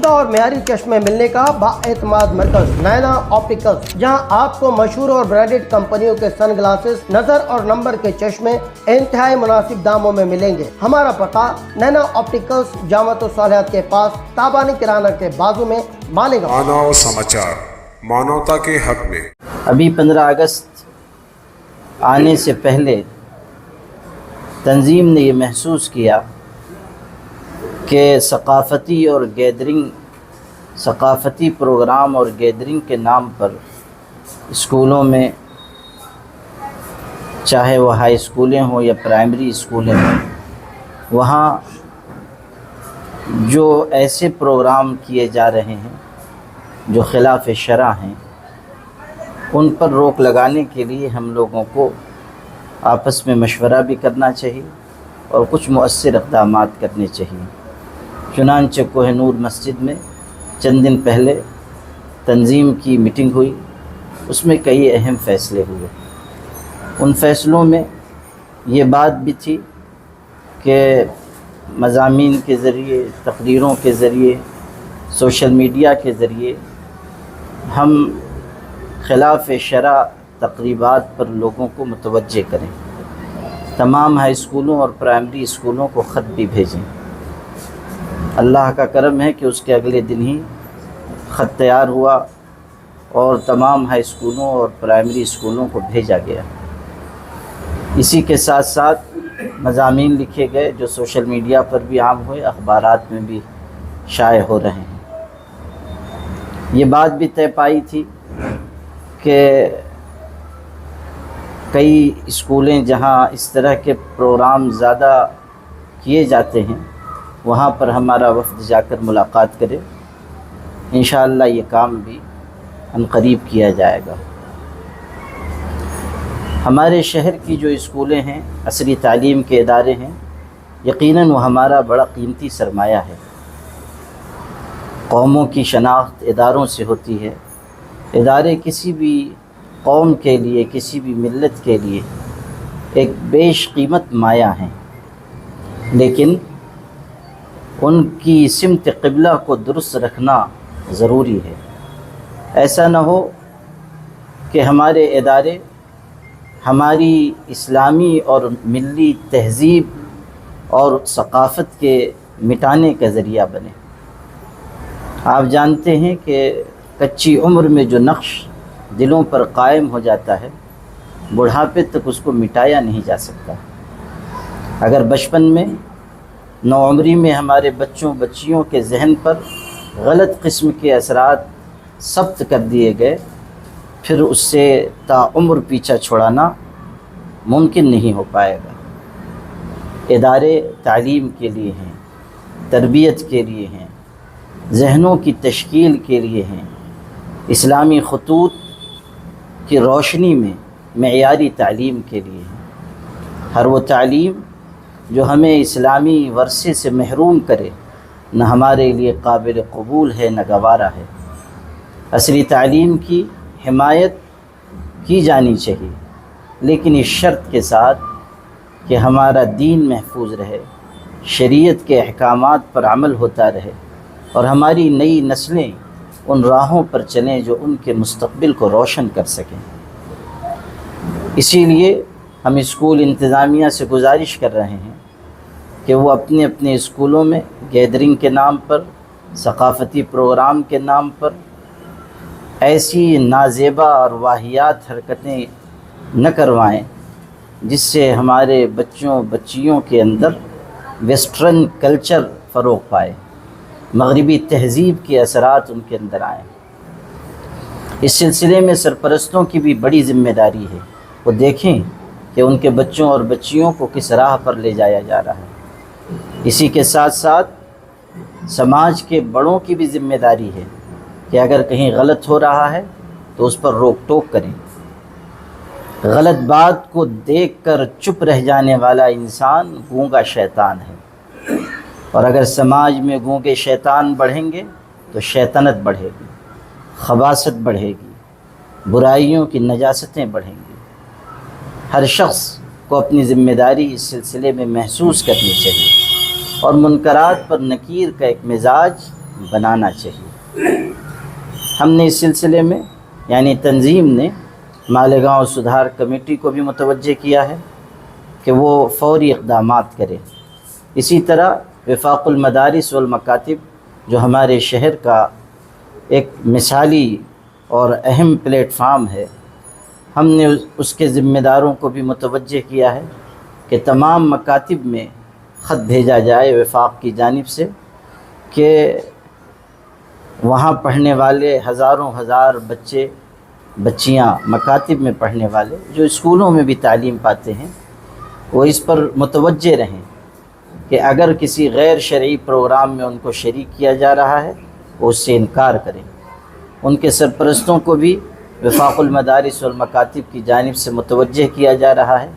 عمدہ اور معیاری چشمے ملنے کا بااعتماد مرکز نینا آپٹیکلز، جہاں آپ کو مشہور اور برانڈڈ کمپنیوں کے سن گلاسز، نظر اور نمبر کے چشمے انتہائی مناسب داموں میں ملیں گے۔ ہمارا پتہ نینا آپٹیکلز، جامعۃ الصالحات کے پاس، تابانی کرانہ کے بازو میں، مالیگاؤں۔ مانو سماچار، مانوتا کے حق میں۔ ابھی 15 اگست آنے سے پہلے تنظیم نے یہ محسوس کیا کہ ثقافتی پروگرام اور گیدرنگ کے نام پر اسکولوں میں، چاہے وہ ہائی اسکولیں ہوں یا پرائمری اسکولیں ہوں، وہاں جو ایسے پروگرام کیے جا رہے ہیں جو خلاف شرع ہیں، ان پر روک لگانے کے لیے ہم لوگوں کو آپس میں مشورہ بھی کرنا چاہیے اور کچھ مؤثر اقدامات کرنے چاہیے۔ چنانچہ کوہ نور مسجد میں چند دن پہلے تنظیم کی میٹنگ ہوئی، اس میں کئی اہم فیصلے ہوئے۔ ان فیصلوں میں یہ بات بھی تھی کہ مضامین کے ذریعے، تقریروں کے ذریعے، سوشل میڈیا کے ذریعے ہم خلاف شرع تقریبات پر لوگوں کو متوجہ کریں۔ تمام ہائی اسکولوں اور پرائمری اسکولوں کو خط بھی بھیجیں۔ اللہ کا کرم ہے کہ اس کے اگلے دن ہی خط تیار ہوا اور تمام ہائی اسکولوں اور پرائمری اسکولوں کو بھیجا گیا۔ اسی کے ساتھ ساتھ مضامین لکھے گئے جو سوشل میڈیا پر بھی عام ہوئے، اخبارات میں بھی شائع ہو رہے ہیں۔ یہ بات بھی طے پائی تھی کہ کئی اسکولیں جہاں اس طرح کے پروگرام زیادہ کیے جاتے ہیں، وہاں پر ہمارا وفد جا کر ملاقات کرے۔ انشاءاللہ یہ کام بھی عنقریب کیا جائے گا۔ ہمارے شہر کی جو اسکولیں ہیں، عصری تعلیم کے ادارے ہیں، یقیناً وہ ہمارا بڑا قیمتی سرمایہ ہے۔ قوموں کی شناخت اداروں سے ہوتی ہے۔ ادارے کسی بھی قوم کے لیے، کسی بھی ملت کے لیے ایک بیش قیمت مایہ ہیں، لیکن ان کی سمت قبلہ کو درست رکھنا ضروری ہے۔ ایسا نہ ہو کہ ہمارے ادارے ہماری اسلامی اور ملی تہذیب اور ثقافت کے مٹانے کا ذریعہ بنے۔ آپ جانتے ہیں کہ کچی عمر میں جو نقش دلوں پر قائم ہو جاتا ہے، بڑھاپے تک اس کو مٹایا نہیں جا سکتا۔ اگر بچپن میں، نوعمری میں ہمارے بچیوں کے ذہن پر غلط قسم کے اثرات ثبت کر دیے گئے، پھر اس سے تا عمر پیچھا چھڑانا ممکن نہیں ہو پائے گا۔ ادارے تعلیم کے لیے ہیں، تربیت کے لیے ہیں، ذہنوں کی تشکیل کے لیے ہیں، اسلامی خطوط کی روشنی میں معیاری تعلیم کے لیے ہیں۔ ہر وہ تعلیم جو ہمیں اسلامی ورثے سے محروم کرے، نہ ہمارے لیے قابل قبول ہے، نہ گوارا ہے۔ عصری تعلیم کی حمایت کی جانی چاہیے، لیکن اس شرط کے ساتھ کہ ہمارا دین محفوظ رہے، شریعت کے احکامات پر عمل ہوتا رہے، اور ہماری نئی نسلیں ان راہوں پر چلیں جو ان کے مستقبل کو روشن کر سکیں۔ اسی لیے ہم اسکول انتظامیہ سے گزارش کر رہے ہیں کہ وہ اپنے اپنے اسکولوں میں گیدرنگ کے نام پر، ثقافتی پروگرام کے نام پر ایسی نازیبا اور واہیات حرکتیں نہ کروائیں جس سے ہمارے بچیوں کے اندر ویسٹرن کلچر فروغ پائے، مغربی تہذیب کے اثرات ان کے اندر آئیں۔ اس سلسلے میں سرپرستوں کی بھی بڑی ذمہ داری ہے، وہ دیکھیں کہ ان کے بچوں اور بچیوں کو کس راہ پر لے جایا جا رہا ہے۔ اسی کے ساتھ ساتھ سماج کے بڑوں کی بھی ذمہ داری ہے کہ اگر کہیں غلط ہو رہا ہے تو اس پر روک ٹوک کریں۔ غلط بات کو دیکھ کر چپ رہ جانے والا انسان گونگا شیطان ہے، اور اگر سماج میں گونگے شیطان بڑھیں گے تو شیطنت بڑھے گی، خباثت بڑھے گی، برائیوں کی نجاستیں بڑھیں گی۔ ہر شخص کو اپنی ذمہ داری اس سلسلے میں محسوس کرنی چاہیے، اور منکرات پر نکیر کا ایک مزاج بنانا چاہیے۔ ہم نے اس سلسلے میں یعنی تنظیم نے مالیگاؤں سدھار کمیٹی کو بھی متوجہ کیا ہے کہ وہ فوری اقدامات کرے۔ اسی طرح وفاق المدارس والمکاتب جو ہمارے شہر کا ایک مثالی اور اہم پلیٹ فارم ہے، ہم نے اس کے ذمہ داروں کو بھی متوجہ کیا ہے کہ تمام مکاتب میں خط بھیجا جائے وفاق کی جانب سے کہ وہاں پڑھنے والے ہزاروں ہزار بچے بچیاں مکاتب میں پڑھنے والے جو اسکولوں میں بھی تعلیم پاتے ہیں، وہ اس پر متوجہ رہیں کہ اگر کسی غیر شرعی پروگرام میں ان کو شریک کیا جا رہا ہے وہ اس سے انکار کریں۔ ان کے سرپرستوں کو بھی وفاق المدارس والمکاتب کی جانب سے متوجہ کیا جا رہا ہے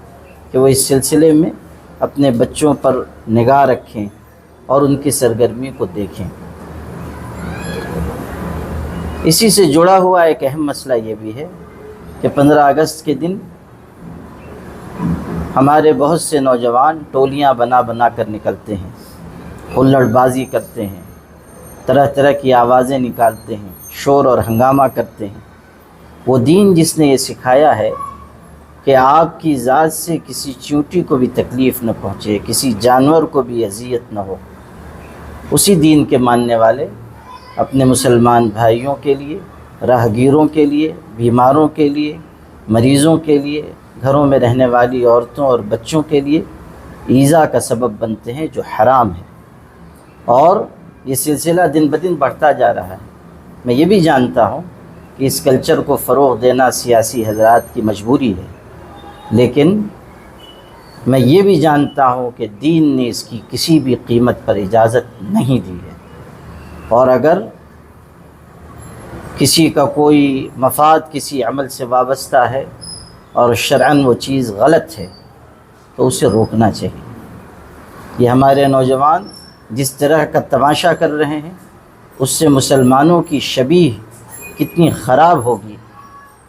کہ وہ اس سلسلے میں اپنے بچوں پر نگاہ رکھیں اور ان کی سرگرمی کو دیکھیں۔ اسی سے جڑا ہوا ایک اہم مسئلہ یہ بھی ہے کہ 15 اگست کے دن ہمارے بہت سے نوجوان ٹولیاں بنا بنا کر نکلتے ہیں، ہلڑ بازی کرتے ہیں، طرح طرح کی آوازیں نکالتے ہیں، شور اور ہنگامہ کرتے ہیں۔ وہ دین جس نے یہ سکھایا ہے کہ آپ کی ذات سے کسی چیونٹی کو بھی تکلیف نہ پہنچے، کسی جانور کو بھی اذیت نہ ہو، اسی دین کے ماننے والے اپنے مسلمان بھائیوں کے لیے، راہگیروں کے لیے، بیماروں کے لیے، مریضوں کے لیے، گھروں میں رہنے والی عورتوں اور بچوں کے لیے ایذا کا سبب بنتے ہیں جو حرام ہے، اور یہ سلسلہ دن بدن بڑھتا جا رہا ہے۔ میں یہ بھی جانتا ہوں کہ اس کلچر کو فروغ دینا سیاسی حضرات کی مجبوری ہے، لیکن میں یہ بھی جانتا ہوں کہ دین نے اس کی کسی بھی قیمت پر اجازت نہیں دی ہے، اور اگر کسی کا کوئی مفاد کسی عمل سے وابستہ ہے اور شرعاً وہ چیز غلط ہے تو اسے روکنا چاہیے۔ یہ ہمارے نوجوان جس طرح کا تماشا کر رہے ہیں اس سے مسلمانوں کی شبیہ کتنی خراب ہوگی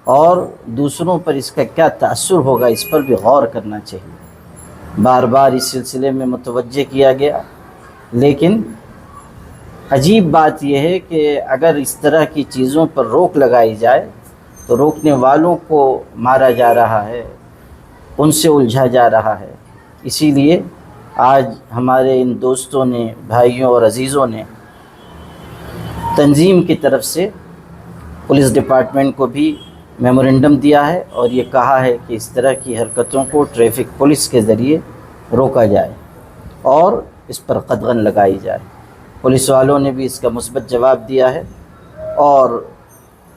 اور دوسروں پر اس کا کیا تأثر ہوگا، اس پر بھی غور کرنا چاہیے۔ بار بار اس سلسلے میں متوجہ کیا گیا، لیکن عجیب بات یہ ہے کہ اگر اس طرح کی چیزوں پر روک لگائی جائے تو روکنے والوں کو مارا جا رہا ہے، ان سے الجھا جا رہا ہے۔ اسی لیے آج ہمارے ان دوستوں نے، بھائیوں اور عزیزوں نے تنظیم کی طرف سے پولیس ڈپارٹمنٹ کو بھی میمورنڈم دیا ہے اور یہ کہا ہے کہ اس طرح کی حرکتوں کو ٹریفک پولیس کے ذریعے روکا جائے اور اس پر قدغن لگائی جائے۔ پولیس والوں نے بھی اس کا مثبت جواب دیا ہے اور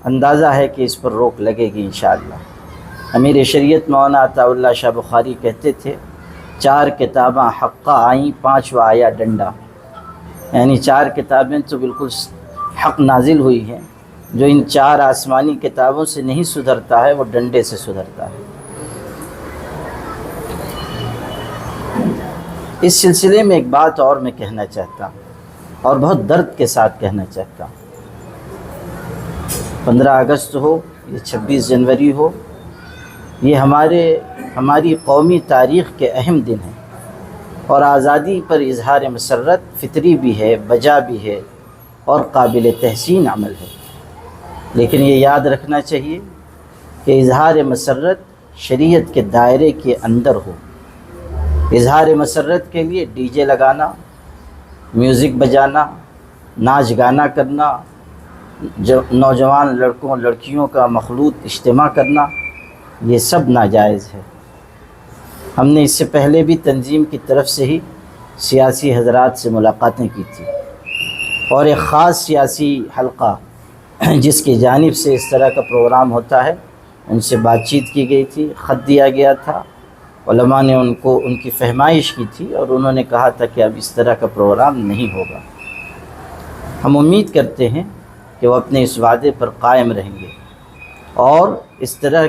اندازہ ہے کہ اس پر روک لگے گی انشاءاللہ۔ امیر شریعت مولانا عطا اللہ شاہ بخاری کہتے تھے 4 کتاباں حقہ آئیں 5واں آیا ڈنڈا، یعنی 4 کتابیں تو بالکل حق نازل ہوئی ہیں، جو ان 4 آسمانی کتابوں سے نہیں سدھرتا ہے وہ ڈنڈے سے سدھرتا ہے۔ اس سلسلے میں ایک بات اور میں کہنا چاہتا ہوں اور بہت درد کے ساتھ کہنا چاہتا ہوں۔ 15 اگست ہو، یہ 26 جنوری ہو، یہ ہماری قومی تاریخ کے اہم دن ہیں اور آزادی پر اظہار مسرت فطری بھی ہے، بجا بھی ہے اور قابل تحسین عمل ہے، لیکن یہ یاد رکھنا چاہیے کہ اظہار مسرت شریعت کے دائرے کے اندر ہو۔ اظہار مسرت کے لیے ڈی جے لگانا، میوزک بجانا، ناچ گانا کرنا، نوجوان لڑکوں لڑکیوں کا مخلوط اجتماع کرنا، یہ سب ناجائز ہے۔ ہم نے اس سے پہلے بھی تنظیم کی طرف سے ہی سیاسی حضرات سے ملاقاتیں کی تھی اور ایک خاص سیاسی حلقہ جس کی جانب سے اس طرح کا پروگرام ہوتا ہے ان سے بات چیت کی گئی تھی، خط دیا گیا تھا، علماء نے ان کی فہمائش کی تھی اور انہوں نے کہا تھا کہ اب اس طرح کا پروگرام نہیں ہوگا۔ ہم امید کرتے ہیں کہ وہ اپنے اس وعدے پر قائم رہیں گے اور اس طرح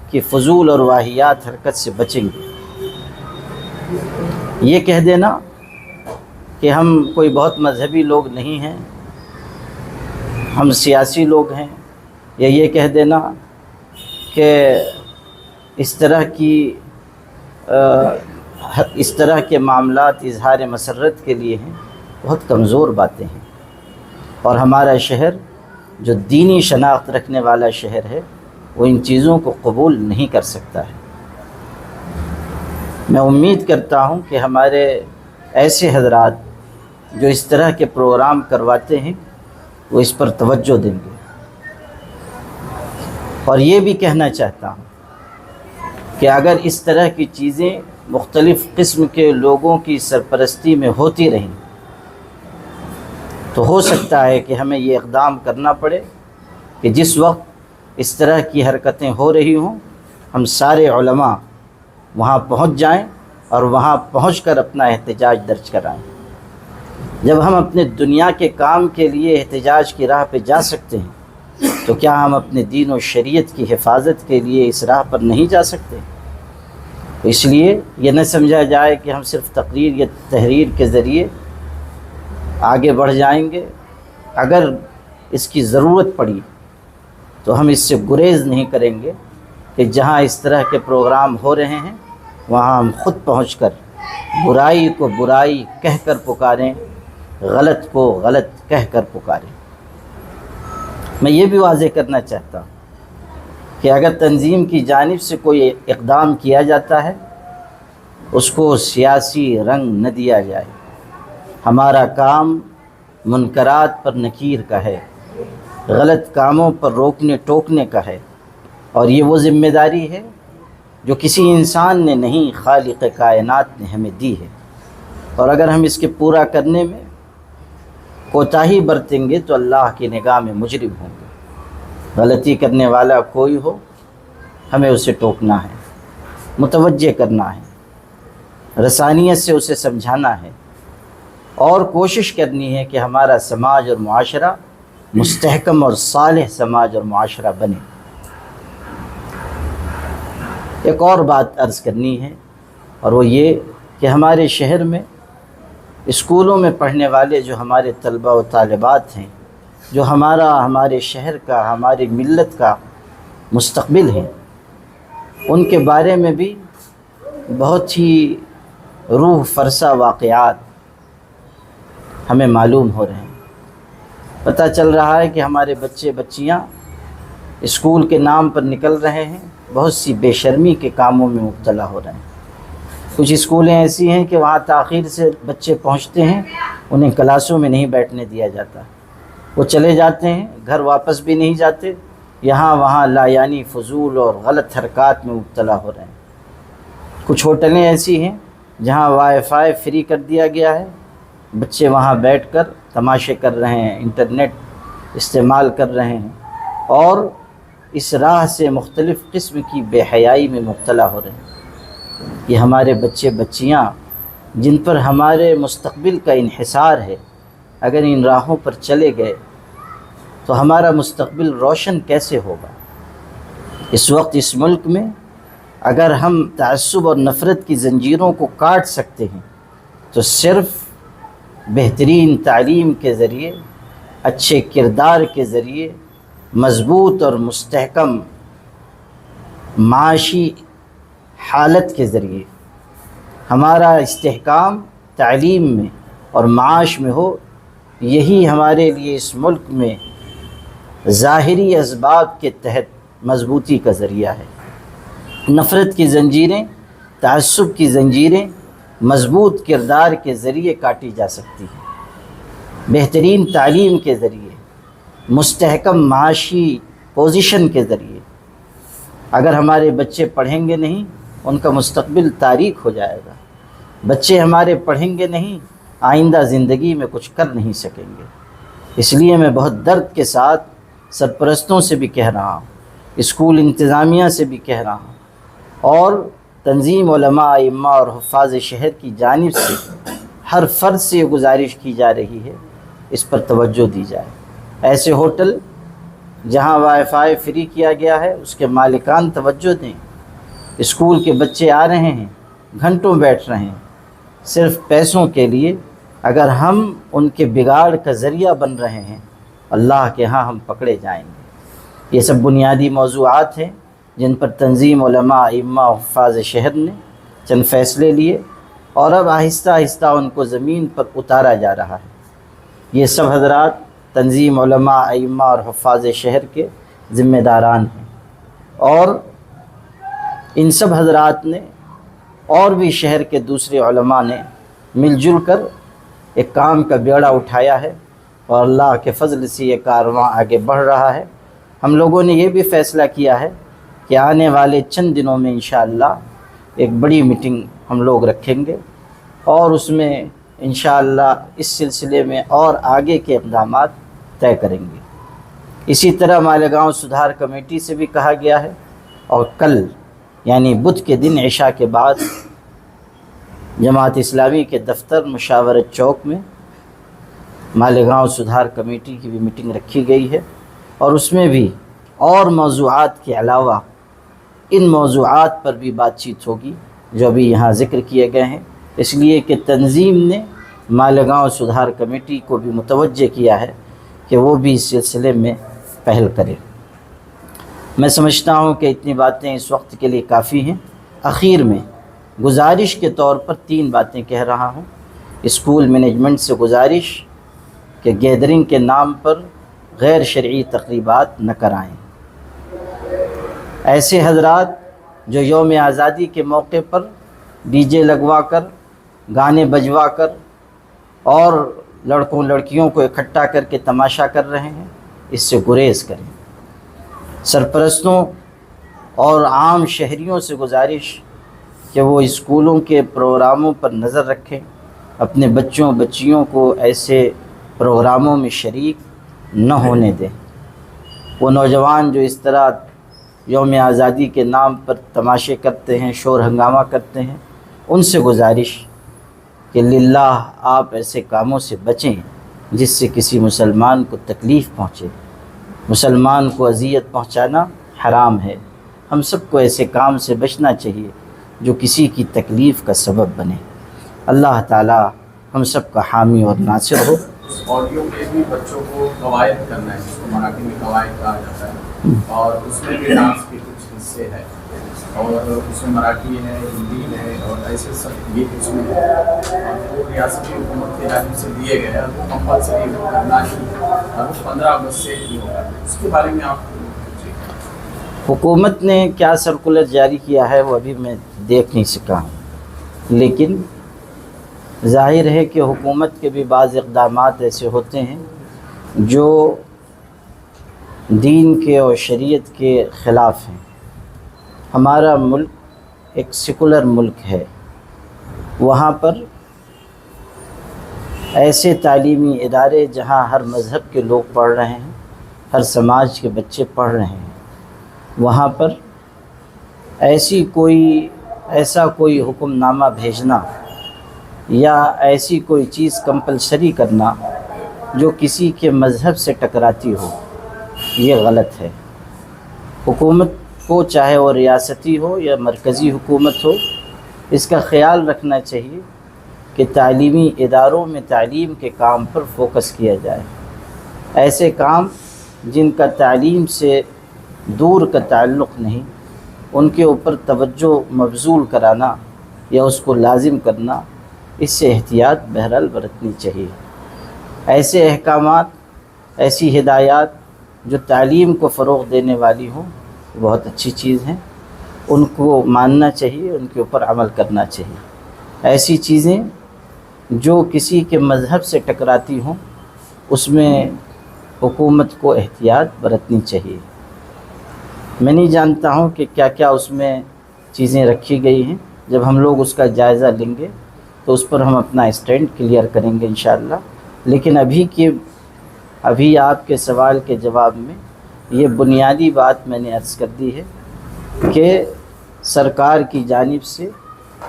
کی فضول اور واہیات حرکت سے بچیں گے۔ یہ کہہ دینا کہ ہم کوئی بہت مذہبی لوگ نہیں ہیں، ہم سیاسی لوگ ہیں، یا یہ کہہ دینا کہ اس طرح کے معاملات اظہار مسرت کے لیے ہیں، بہت کمزور باتیں ہیں۔ اور ہمارا شہر جو دینی شناخت رکھنے والا شہر ہے وہ ان چیزوں کو قبول نہیں کر سکتا ہے۔ میں امید کرتا ہوں کہ ہمارے ایسے حضرات جو اس طرح کے پروگرام کرواتے ہیں وہ اس پر توجہ دیں گے، اور یہ بھی کہنا چاہتا ہوں کہ اگر اس طرح کی چیزیں مختلف قسم کے لوگوں کی سرپرستی میں ہوتی رہیں تو ہو سکتا ہے کہ ہمیں یہ اقدام کرنا پڑے کہ جس وقت اس طرح کی حرکتیں ہو رہی ہوں ہم سارے علماء وہاں پہنچ جائیں اور وہاں پہنچ کر اپنا احتجاج درج کرائیں۔ جب ہم اپنے دنیا کے کام کے لیے احتجاج کی راہ پہ جا سکتے ہیں تو کیا ہم اپنے دین و شریعت کی حفاظت کے لیے اس راہ پر نہیں جا سکتے؟ اس لیے یہ نہ سمجھا جائے کہ ہم صرف تقریر یا تحریر کے ذریعے آگے بڑھ جائیں گے۔ اگر اس کی ضرورت پڑی تو ہم اس سے گریز نہیں کریں گے کہ جہاں اس طرح کے پروگرام ہو رہے ہیں وہاں ہم خود پہنچ کر برائی کو برائی کہہ کر پکاریں، غلط کو غلط کہہ کر پکاریں۔ میں یہ بھی واضح کرنا چاہتا ہوں کہ اگر تنظیم کی جانب سے کوئی اقدام کیا جاتا ہے اس کو سیاسی رنگ نہ دیا جائے۔ ہمارا کام منکرات پر نکیر کا ہے، غلط کاموں پر روکنے ٹوکنے کا ہے، اور یہ وہ ذمہ داری ہے جو کسی انسان نے نہیں خالق کائنات نے ہمیں دی ہے، اور اگر ہم اس کے پورا کرنے میں کوتاہی برتیں گے تو اللہ کی نگاہ میں مجرم ہوں گے۔ غلطی کرنے والا کوئی ہو ہمیں اسے ٹوکنا ہے، متوجہ کرنا ہے، رسانیت سے اسے سمجھانا ہے، اور کوشش کرنی ہے کہ ہمارا سماج اور معاشرہ مستحکم اور صالح سماج اور معاشرہ بنے۔ ایک اور بات عرض کرنی ہے، اور وہ یہ کہ ہمارے شہر میں اسکولوں میں پڑھنے والے جو ہمارے طلبہ و طالبات ہیں، جو ہمارے شہر کا، ہماری ملت کا مستقبل ہے، ان کے بارے میں بھی بہت ہی روح فرسا واقعات ہمیں معلوم ہو رہے ہیں۔ پتہ چل رہا ہے کہ ہمارے بچے بچیاں اسکول کے نام پر نکل رہے ہیں، بہت سی بے شرمی کے کاموں میں مبتلا ہو رہے ہیں۔ کچھ اسکولیں ایسی ہیں کہ وہاں تاخیر سے بچے پہنچتے ہیں، انہیں کلاسوں میں نہیں بیٹھنے دیا جاتا، وہ چلے جاتے ہیں، گھر واپس بھی نہیں جاتے، یہاں وہاں لایعنی فضول اور غلط حرکات میں مبتلا ہو رہے ہیں۔ کچھ ہوٹلیں ایسی ہیں جہاں وائی فائی فری کر دیا گیا ہے، بچے وہاں بیٹھ کر تماشے کر رہے ہیں، انٹرنیٹ استعمال کر رہے ہیں، اور اس راہ سے مختلف قسم کی بے حیائی میں مبتلا ہو رہے ہیں۔ یہ ہمارے بچے بچیاں جن پر ہمارے مستقبل کا انحصار ہے، اگر ان راہوں پر چلے گئے تو ہمارا مستقبل روشن کیسے ہوگا؟ اس وقت اس ملک میں اگر ہم تعصب اور نفرت کی زنجیروں کو کاٹ سکتے ہیں تو صرف بہترین تعلیم کے ذریعے، اچھے کردار کے ذریعے، مضبوط اور مستحکم معاشی حالت کے ذریعے ہمارا استحکام تعلیم میں اور معاش میں ہو، یہی ہمارے لیے اس ملک میں ظاہری اسباب کے تحت مضبوطی کا ذریعہ ہے۔ نفرت کی زنجیریں، تعصب کی زنجیریں مضبوط کردار کے ذریعے کاٹی جا سکتی ہیں، بہترین تعلیم کے ذریعے، مستحکم معاشی پوزیشن کے ذریعے۔ اگر ہمارے بچے پڑھیں گے نہیں ان کا مستقبل تاریک ہو جائے گا۔ بچے ہمارے پڑھیں گے نہیں، آئندہ زندگی میں کچھ کر نہیں سکیں گے۔ اس لیے میں بہت درد کے ساتھ سرپرستوں سے بھی کہہ رہا ہوں، اسکول انتظامیہ سے بھی کہہ رہا ہوں، اور تنظیم علماء، ائمہ اور حفاظ شہر کی جانب سے ہر فرد سے یہ گزارش کی جا رہی ہے اس پر توجہ دی جائے۔ ایسے ہوٹل جہاں وائی فائی فری کیا گیا ہے اس کے مالکان توجہ دیں۔ اسکول کے بچے آ رہے ہیں، گھنٹوں بیٹھ رہے ہیں صرف پیسوں کے لیے، اگر ہم ان کے بگاڑ کا ذریعہ بن رہے ہیں اللہ کے ہاں ہم پکڑے جائیں گے۔ یہ سب بنیادی موضوعات ہیں جن پر تنظیم علماء، ائمہ، حفاظ شہر نے چند فیصلے لیے، اور اب آہستہ آہستہ ان کو زمین پر اتارا جا رہا ہے۔ یہ سب حضرات تنظیم علماء، ائمہ اور حفاظ شہر کے ذمہ داران ہیں، اور ان سب حضرات نے اور بھی شہر کے دوسرے علماء نے مل جل کر ایک کام کا بیڑا اٹھایا ہے، اور اللہ کے فضل سے یہ کارواں آگے بڑھ رہا ہے۔ ہم لوگوں نے یہ بھی فیصلہ کیا ہے کہ آنے والے چند دنوں میں انشاءاللہ ایک بڑی میٹنگ ہم لوگ رکھیں گے، اور اس میں انشاءاللہ اس سلسلے میں اور آگے کے اقدامات طے کریں گے۔ اسی طرح مالیگاؤں سدھار کمیٹی سے بھی کہا گیا ہے، اور کل یعنی بدھ کے دن عشاء کے بعد جماعت اسلامی کے دفتر مشاورت چوک میں مالیگاؤں سدھار کمیٹی کی بھی میٹنگ رکھی گئی ہے، اور اس میں بھی اور موضوعات کے علاوہ ان موضوعات پر بھی بات چیت ہوگی جو ابھی یہاں ذکر کیے گئے ہیں، اس لیے کہ تنظیم نے مالیگاؤں سدھار کمیٹی کو بھی متوجہ کیا ہے کہ وہ بھی اس سلسلے میں پہل کرے۔ میں سمجھتا ہوں کہ اتنی باتیں اس وقت کے لیے کافی ہیں۔ اخیر میں گزارش کے طور پر 3 باتیں کہہ رہا ہوں۔ اسکول مینجمنٹ سے گزارش کہ گیدرنگ کے نام پر غیر شرعی تقریبات نہ کرائیں۔ ایسے حضرات جو یوم آزادی کے موقع پر ڈی جے لگوا کر، گانے بجوا کر اور لڑکوں لڑکیوں کو اکٹھا کر کے تماشا کر رہے ہیں، اس سے گریز کریں۔ سرپرستوں اور عام شہریوں سے گزارش کہ وہ اسکولوں کے پروگراموں پر نظر رکھیں، اپنے بچوں بچیوں کو ایسے پروگراموں میں شریک نہ ہونے دیں۔ وہ نوجوان جو اس طرح یوم آزادی کے نام پر تماشے کرتے ہیں، شور ہنگامہ کرتے ہیں، ان سے گزارش کہ للہ آپ ایسے کاموں سے بچیں جس سے کسی مسلمان کو تکلیف پہنچے۔ مسلمان کو اذیت پہنچانا حرام ہے۔ ہم سب کو ایسے کام سے بچنا چاہیے جو کسی کی تکلیف کا سبب بنے۔ اللہ تعالی ہم سب کا حامی اور ناصر ہو۔ آڈیو میں بھی بچوں کو قواعد کرنا ہے، جس کو مراٹھی میں قواعد کہا جاتا ہے، اور اس میں بھی ڈانس کے کچھ حصے ہیں، اور اس میں مراٹھی ہے، ہندی ہے، اور ایسے سب گیت اس میں ہے، اور وہ ریاستی حکومت کی جانب سے دیے گئے ہیں، وہ کمپلسری کرنا ہی، اور 15 اگست سے ہی ہوگا۔ اس کے بارے میں آپ حکومت نے کیا سرکولر جاری کیا ہے وہ ابھی میں دیکھ نہیں سکا ہوں، لیکن ظاہر ہے کہ حکومت کے بھی بعض اقدامات ایسے ہوتے ہیں جو دین کے اور شریعت کے خلاف ہیں۔ ہمارا ملک ایک سیکولر ملک ہے، وہاں پر ایسے تعلیمی ادارے جہاں ہر مذہب کے لوگ پڑھ رہے ہیں، ہر سماج کے بچے پڑھ رہے ہیں، وہاں پر ایسا کوئی حکم نامہ بھیجنا یا ایسی کوئی چیز کمپلسری کرنا جو کسی کے مذہب سے ٹکراتی ہو، یہ غلط ہے۔ حکومت کو چاہے وہ ریاستی ہو یا مرکزی حکومت ہو، اس کا خیال رکھنا چاہیے کہ تعلیمی اداروں میں تعلیم کے کام پر فوکس کیا جائے۔ ایسے کام جن کا تعلیم سے دور کا تعلق نہیں، ان کے اوپر توجہ مبذول کرانا یا اس کو لازم کرنا، اس سے احتیاط بہرحال برتنی چاہیے۔ ایسے احکامات، ایسی ہدایات جو تعلیم کو فروغ دینے والی ہوں، بہت اچھی چیز ہیں، ان کو ماننا چاہیے، ان کے اوپر عمل کرنا چاہیے۔ ایسی چیزیں جو کسی کے مذہب سے ٹکراتی ہوں، اس میں حکومت کو احتیاط برتنی چاہیے۔ میں نہیں جانتا ہوں کہ کیا کیا اس میں چیزیں رکھی گئی ہیں، جب ہم لوگ اس کا جائزہ لیں گے تو اس پر ہم اپنا اسٹینڈ کلیئر کریں گے انشاءاللہ۔ لیکن ابھی آپ کے سوال کے جواب میں یہ بنیادی بات میں نے عرض کر دی ہے کہ سرکار کی جانب سے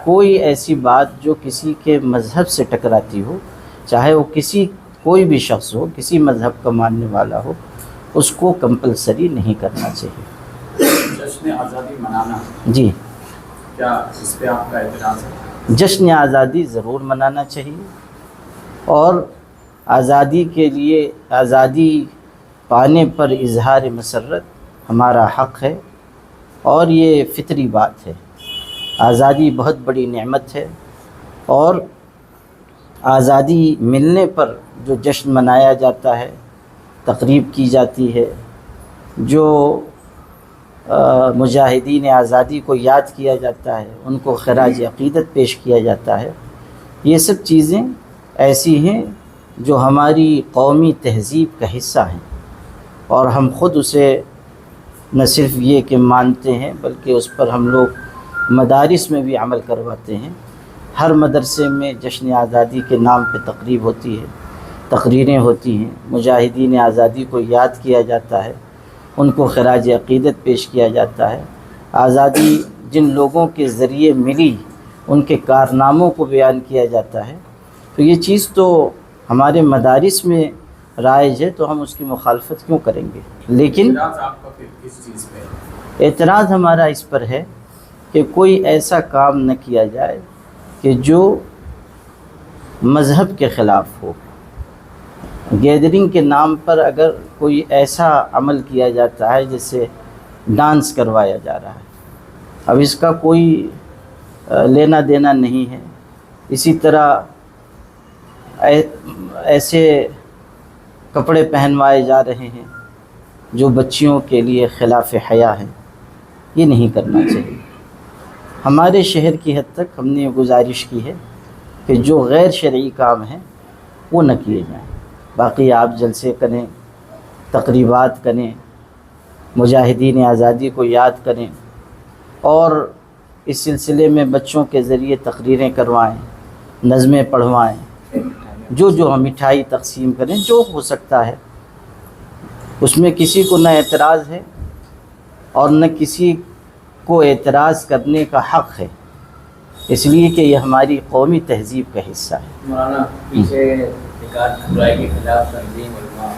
کوئی ایسی بات جو کسی کے مذہب سے ٹکراتی ہو، چاہے وہ کوئی بھی شخص ہو، کسی مذہب کا ماننے والا ہو، اس کو کمپلسری نہیں کرنا چاہیے۔ جشن آزادی منانا، جی، کیا اس پہ آپ کا اعتراض ہے؟ جشن آزادی ضرور منانا چاہیے، اور آزادی کے لیے، آزادی پانے پر اظہار مسرت ہمارا حق ہے، اور یہ فطری بات ہے۔ آزادی بہت بڑی نعمت ہے، اور آزادی ملنے پر جو جشن منایا جاتا ہے، تقریب کی جاتی ہے، جو مجاہدین آزادی کو یاد کیا جاتا ہے، ان کو خراج عقیدت پیش کیا جاتا ہے، یہ سب چیزیں ایسی ہیں جو ہماری قومی تہذیب کا حصہ ہیں، اور ہم خود اسے نہ صرف یہ کہ مانتے ہیں بلکہ اس پر ہم لوگ مدارس میں بھی عمل کرواتے ہیں۔ ہر مدرسے میں جشن آزادی کے نام پہ تقریب ہوتی ہے، تقریریں ہوتی ہیں، مجاہدین آزادی کو یاد کیا جاتا ہے، ان کو خراج عقیدت پیش کیا جاتا ہے۔ آزادی جن لوگوں کے ذریعے ملی ان کے کارناموں کو بیان کیا جاتا ہے۔ تو یہ چیز تو ہمارے مدارس میں رائج ہے، تو ہم اس کی مخالفت کیوں کریں گے؟ لیکن اعتراض آپ کا پھر کس چیز پہ؟ اعتراض ہمارا اس پر ہے کہ کوئی ایسا کام نہ کیا جائے کہ جو مذہب کے خلاف ہو۔ گیدرنگ کے نام پر اگر کوئی ایسا عمل کیا جاتا ہے جیسے ڈانس کروایا جا رہا ہے، اب اس کا کوئی لینا دینا نہیں ہے۔ اسی طرح ایسے کپڑے پہنوائے جا رہے ہیں جو بچیوں کے لیے خلاف حیا ہیں، یہ نہیں کرنا چاہیے۔ ہمارے شہر کی حد تک ہم نے یہ گزارش کی ہے کہ جو غیر شرعی کام ہیں وہ نہ کیے جائیں۔ باقی آپ جلسے کریں، تقریبات کریں، مجاہدین آزادی کو یاد کریں، اور اس سلسلے میں بچوں کے ذریعے تقریریں کروائیں، نظمیں پڑھوائیں، جو ہم مٹھائی تقسیم کریں، جو ہو سکتا ہے۔ اس میں کسی کو نہ اعتراض ہے اور نہ کسی کو اعتراض کرنے کا حق ہے، اس لیے کہ یہ ہماری قومی تہذیب کا حصہ ہے۔ مولانا پیچھے برائی کے خلاف تنظیم علماء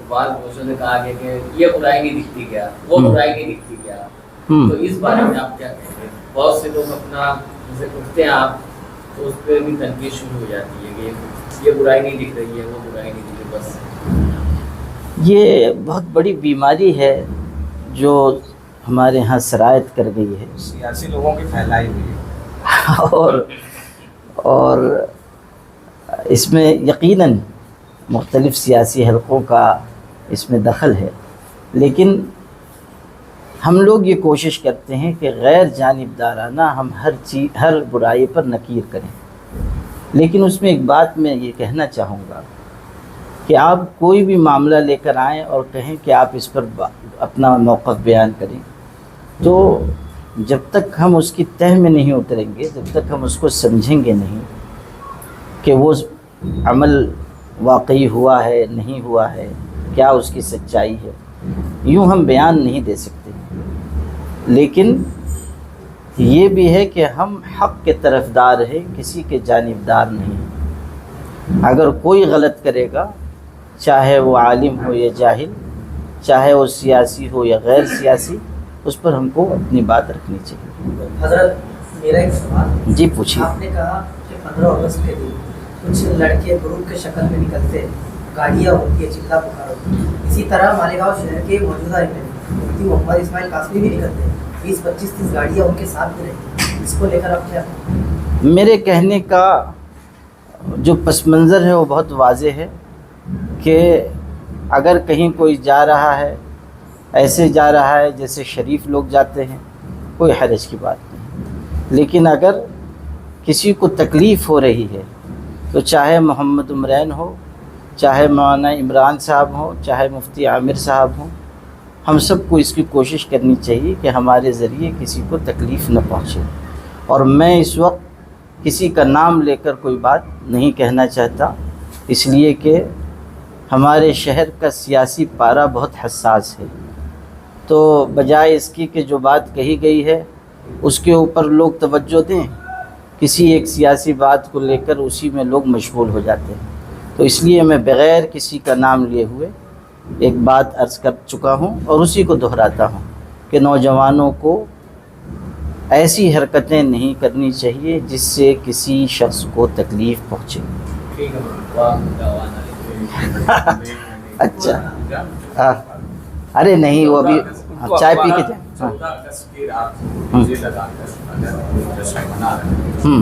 بعض دوستوں نے کہا کہ یہ برائی نہیں دکھتی کیا، وہ برائی نہیں دکھتی کیا، تو اس بارے میں آپ کیا کہیں گے؟ بہت سے لوگ اپنا جیسے اٹھتے ہیں آپ تو اس پہ بھی تنقید شروع ہو جاتی ہے کہ یہ برائی نہیں دکھ رہی ہے، وہ برائی نہیں دکھ رہی۔ بس یہ بہت بڑی بیماری ہے جو ہمارے ہاں سرایت کر گئی ہے، سیاسی لوگوں کی پھیلائی ہوئی ہے، اور اس میں یقیناً مختلف سیاسی حلقوں کا اس میں دخل ہے، لیکن ہم لوگ یہ کوشش کرتے ہیں کہ غیر جانبدارانہ ہم ہر برائی پر نکیر کریں۔ لیکن اس میں ایک بات میں یہ کہنا چاہوں گا کہ آپ کوئی بھی معاملہ لے کر آئیں اور کہیں کہ آپ اس پر اپنا موقف بیان کریں، تو جب تک ہم اس کی تہ میں نہیں اتریں گے، جب تک ہم اس کو سمجھیں گے نہیں کہ وہ عمل واقعی ہوا ہے نہیں ہوا ہے، کیا اس کی سچائی ہے، یوں ہم بیان نہیں دے سکتے۔ لیکن یہ بھی ہے کہ ہم حق کے طرفدار ہیں، کسی کے جانبدار نہیں۔ اگر کوئی غلط کرے گا، چاہے وہ عالم ہو یا جاہل، چاہے وہ سیاسی ہو یا غیر سیاسی، اس پر ہم کو اپنی بات رکھنی چاہیے۔ حضرت میرا ایک سوال، جی پوچھیے۔ آپ نے کہا کہ 15 اگست کے دن کچھ لڑکے گروپ کے شکل میں نکلتے ہیں، گاڑیاں ہوتی ہے، چلا پکار ہوتی ہے، اسی طرح مالیگاؤں شہر کے موجودہ ایم ایل اے مفتی محمد اسماعیل قاسمی بھی نکلتے ہیں، 20-25-30 گاڑیاں ان کے ساتھ بھی رہتی ہیں، اس کو لے کر آپ کیا؟ میرے کہنے کا جو پس منظر ہے وہ بہت واضح ہے کہ اگر کہیں کوئی جا رہا ہے، ایسے جا رہا ہے جیسے شریف لوگ جاتے ہیں، کوئی حرج کی بات نہیں، لیکن اگر کسی کو تکلیف ہو رہی ہے تو چاہے محمد عمرین ہو، چاہے مولانا عمران صاحب ہوں، چاہے مفتی عامر صاحب ہوں، ہم سب کو اس کی کوشش کرنی چاہیے کہ ہمارے ذریعے کسی کو تکلیف نہ پہنچے۔ اور میں اس وقت کسی کا نام لے کر کوئی بات نہیں کہنا چاہتا، اس لیے کہ ہمارے شہر کا سیاسی پارہ بہت حساس ہے، تو بجائے اس کی کہ جو بات کہی گئی ہے اس کے اوپر لوگ توجہ دیں، کسی ایک سیاسی بات کو لے کر اسی میں لوگ مشغول ہو جاتے ہیں۔ تو اس لیے میں بغیر کسی کا نام لیے ہوئے ایک بات عرض کر چکا ہوں اور اسی کو دہراتا ہوں کہ نوجوانوں کو ایسی حرکتیں نہیں کرنی چاہیے جس سے کسی شخص کو تکلیف پہنچے۔ ٹھیک ہے، اچھا، ارے نہیں، وہ ابھی چائے پی کے جائیں۔ 14 اگست کی رات مجھے لگا کر اگر جشن منا رہے ہیں،